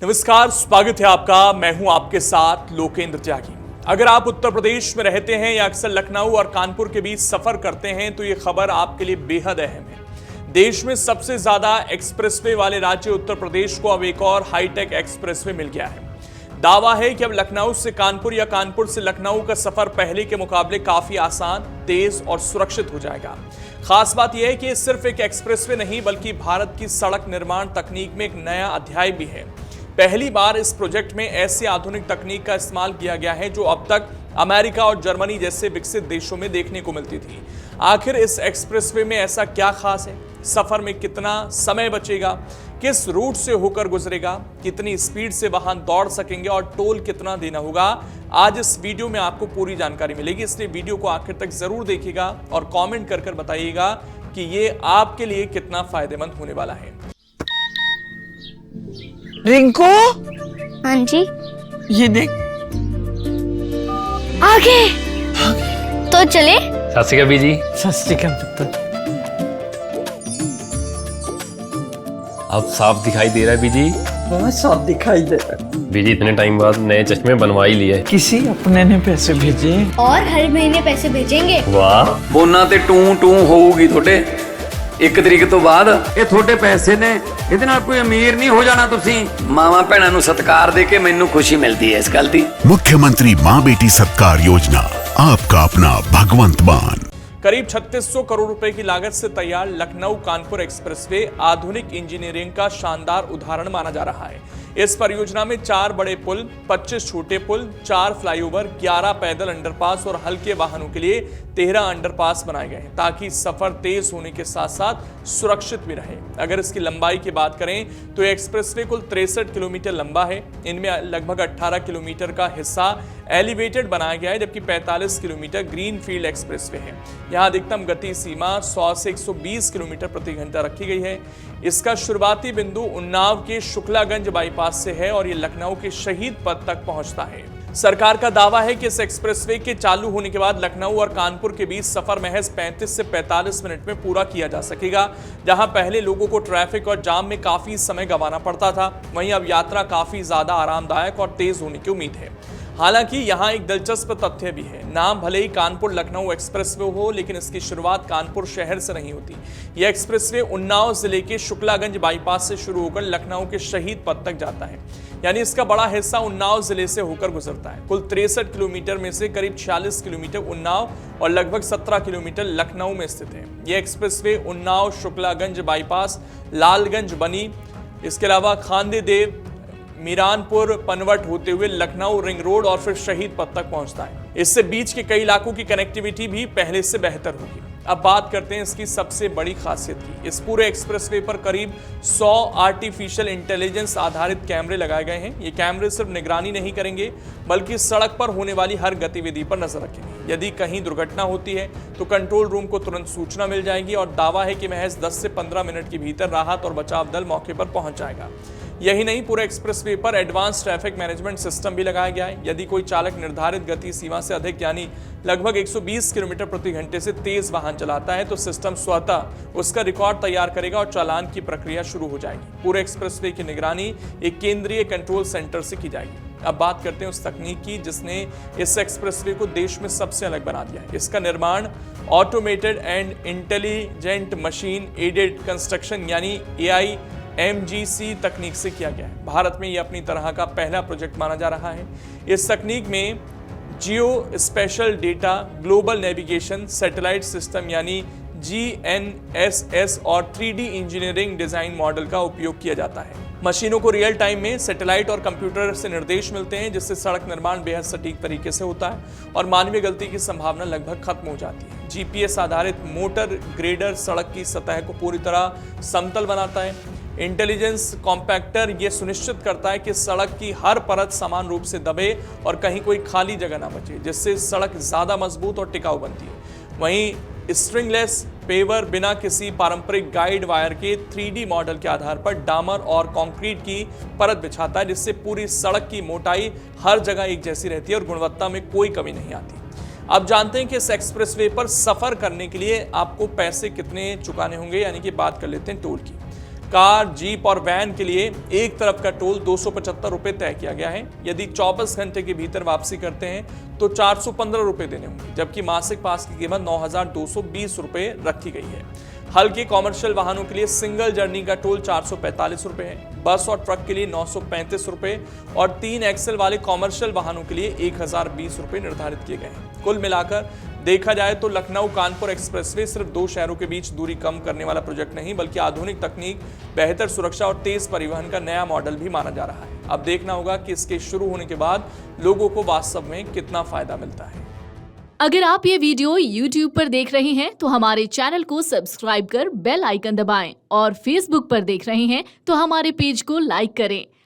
नमस्कार, स्वागत है आपका। मैं हूं आपके साथ लोकेंद्र त्यागी। अगर आप उत्तर प्रदेश में रहते हैं या अक्सर लखनऊ और कानपुर के बीच सफर करते हैं तो ये खबर आपके लिए बेहद अहम है। देश में सबसे ज्यादा एक्सप्रेसवे वाले राज्य उत्तर प्रदेश को अब एक और हाईटेक एक्सप्रेसवे मिल गया है। दावा है कि अब लखनऊ से कानपुर या कानपुर से लखनऊ का सफर पहले के मुकाबले काफी आसान, तेज और सुरक्षित हो जाएगा। खास बात यह है कि ये सिर्फ एक एक्सप्रेसवे नहीं बल्कि भारत की सड़क निर्माण तकनीक में एक नया अध्याय भी है। पहली बार इस प्रोजेक्ट में ऐसी आधुनिक तकनीक का इस्तेमाल किया गया है जो अब तक अमेरिका और जर्मनी जैसे विकसित देशों में देखने को मिलती थी। आखिर इस एक्सप्रेसवे में ऐसा क्या खास है? सफर में कितना समय बचेगा, किस रूट से होकर गुजरेगा, कितनी स्पीड से वाहन दौड़ सकेंगे और टोल कितना देना होगा, आज इस वीडियो में आपको पूरी जानकारी मिलेगी। इसलिए वीडियो को आखिर तक जरूर देखिएगा और कमेंट कर बताइएगा कि ये आपके लिए कितना फायदेमंद होने वाला है। रिंकू, हाँ जी, ये देख आगे तो चले। सत श्री अकाल बीजी। सत श्री अकाल पुत्र। अब साफ दिखाई दे रहा है बीजी। बहुत साफ दिखाई दे रहा है। बीजी इतने टाइम बाद नए चश्मे बनवा ही लिए। किसी अपने ने पैसे भेजे और हर महीने पैसे भेजेंगे। वाह, बोना ते टू टू होगी थोड़े 1 तरीक तो बाद ये थोड़े पैसे ने ਇਹਦੇ ਨਾਲ कोई अमीर नहीं हो जाना। तुसी मावा भैणों ਨੂੰ सत्कार दे के मैनू खुशी मिलती है इस गल दी। मुख्यमंत्री माँ बेटी सत्कार योजना, आपका अपना भगवंत मान। करीब 3600 करोड़ रुपए की लागत से तैयार लखनऊ कानपुर एक्सप्रेसवे आधुनिक इंजीनियरिंग का शानदार उदाहरण माना जा रहा है। इस परियोजना में 4 बड़े पुल, 25 छोटे पुल, 4 फ्लाईओवर, 11 पैदल अंडरपास और हल्के वाहनों के लिए 13 अंडरपास बनाए गए हैं ताकि सफर तेज होने के साथ साथ सुरक्षित भी रहे। अगर इसकी लंबाई की बात करें तो एक्सप्रेसवे कुल 63 किलोमीटर लंबा है। इनमें लगभग 18 किलोमीटर का हिस्सा एलिवेटेड बनाया गया है जबकि 45 किलोमीटर ग्रीन फील्ड एक्सप्रेसवे है। यहाँ अधिकतम गति सीमा 100 से 120 किलोमीटर प्रति घंटा रखी गई है। इसका शुरुआती बिंदु उन्नाव के शुक्लागंज बाईपास से है और ये लखनऊ के शहीद पथ तक पहुंचता है। सरकार का दावा है कि इस एक्सप्रेसवे के चालू होने के बाद लखनऊ और कानपुर के बीच सफर महज 35 से 45 मिनट में पूरा किया जा सकेगा। जहां पहले लोगों को ट्रैफिक और जाम में काफी समय गंवाना पड़ता था, वहीं अब यात्रा काफी ज्यादा आरामदायक और तेज होने की उम्मीद है। हालांकि यहाँ एक दिलचस्प तथ्य भी है। नाम भले ही कानपुर लखनऊ एक्सप्रेसवे हो, लेकिन इसकी शुरुआत कानपुर शहर से नहीं होती। यह एक्सप्रेसवे उन्नाव जिले के शुक्लागंज बाईपास से शुरू होकर लखनऊ के शहीद पथ तक जाता है, यानी इसका बड़ा हिस्सा उन्नाव जिले से होकर गुजरता है। कुल 63 किलोमीटर में से करीब 46 किलोमीटर उन्नाव और लगभग 17 किलोमीटर लखनऊ में स्थित है। यह एक्सप्रेसवे उन्नाव शुक्लागंज बाईपास, लालगंज बनी, इसके अलावा खांदे देव, मीरानपुर, पनवट होते हुए लखनऊ रिंग रोड और फिर शहीद पथ तक पहुंचता है। इससे बीच के कई इलाकों की कनेक्टिविटी भी पहले से बेहतर होगी। अब बात करते हैं इसकी सबसे बड़ी खासियत की। इस पूरे एक्सप्रेसवे पर करीब 100 आर्टिफिशियल इंटेलिजेंस आधारित कैमरे लगाए गए हैं। ये कैमरे सिर्फ निगरानी नहीं करेंगे बल्कि सड़क पर होने वाली हर गतिविधि पर नजर रखेंगे। यदि कहीं दुर्घटना होती है तो कंट्रोल रूम को तुरंत सूचना मिल जाएगी और दावा है कि महज 10 से 15 मिनट के भीतर राहत और बचाव दल मौके पर पहुंच जाएगा। यही नहीं, पूरे एक्सप्रेसवे पर एडवांस ट्रैफिक मैनेजमेंट सिस्टम भी लगाया गया है। यदि कोई चालक निर्धारित गति सीमा से अधिक यानी लगभग 120 किलोमीटर प्रति घंटे से तेज वाहन चलाता है तो सिस्टम स्वतः उसका रिकॉर्ड तैयार करेगा और चालान की प्रक्रिया शुरू हो जाएगी। पूरे एक्सप्रेसवे की निगरानी एक केंद्रीय कंट्रोल सेंटर से की जाएगी। अब बात करते हैं उस तकनीक की जिसने इस एक्सप्रेसवे को देश में सबसे अलग बना दिया है। इसका निर्माण automated and intelligent machine aided construction यानी AIMGC तकनीक से किया गया है। भारत में यह अपनी तरह का पहला प्रोजेक्ट माना जा रहा है। इस तकनीक में geospatial data, global navigation, satellite system यानी GNSS और 3D इंजीनियरिंग डिजाइन मॉडल का उपयोग किया जाता है। मशीनों को रियल टाइम में सैटेलाइट और कंप्यूटर से निर्देश मिलते हैं जिससे सड़क निर्माण बेहद सटीक तरीके से होता है और मानवीय गलती की संभावना लगभग खत्म हो जाती है। GPS आधारित मोटर ग्रेडर सड़क की सतह को पूरी तरह समतल बनाता है। इंटेलिजेंस कॉम्पैक्टर ये सुनिश्चित करता है कि सड़क की हर परत समान रूप से दबे और कहीं कोई खाली जगह ना बचे, जिससे सड़क ज्यादा मजबूत और टिकाऊ बनती है। वहीं स्ट्रिंगलेस पेवर बिना किसी पारंपरिक गाइड वायर के 3D मॉडल के आधार पर डामर और कंक्रीट की परत बिछाता है जिससे पूरी सड़क की मोटाई हर जगह एक जैसी रहती है और गुणवत्ता में कोई कमी नहीं आती। अब जानते हैं कि इस एक्सप्रेसवे पर सफर करने के लिए आपको पैसे कितने चुकाने होंगे, यानी कि बात कर लेते हैं टोल की। कार, जीप और वैन के लिए एक तरफ का टोल 275 रुपए तय किया गया है। यदि 24 घंटे के भीतर वापसी करते हैं तो 415 रुपए देने होंगे, जबकि मासिक पास की कीमत 9,220 रुपए रखी गई है। हल्के कॉमर्शियल वाहनों के लिए सिंगल जर्नी का टोल 445 रुपए है। बस और ट्रक के लिए 935 रुपए और 3 एक्सेल वाले कॉमर्शियल वाहनों के लिए 1020 रुपए निर्धारित किए गए हैं। कुल मिलाकर देखा जाए तो लखनऊ कानपुर एक्सप्रेसवे सिर्फ दो शहरों के बीच दूरी कम करने वाला प्रोजेक्ट नहीं, बल्कि आधुनिक तकनीक, बेहतर सुरक्षा और तेज परिवहन का नया मॉडल भी माना जा रहा है। अब देखना होगा कि इसके शुरू होने के बाद लोगों को वास्तव में कितना फायदा मिलता है। अगर आप ये वीडियो YouTube पर देख रहे हैं तो हमारे चैनल को सब्सक्राइब कर बेल आइकन दबाएं और Facebook पर देख रहे हैं तो हमारे पेज को लाइक करें।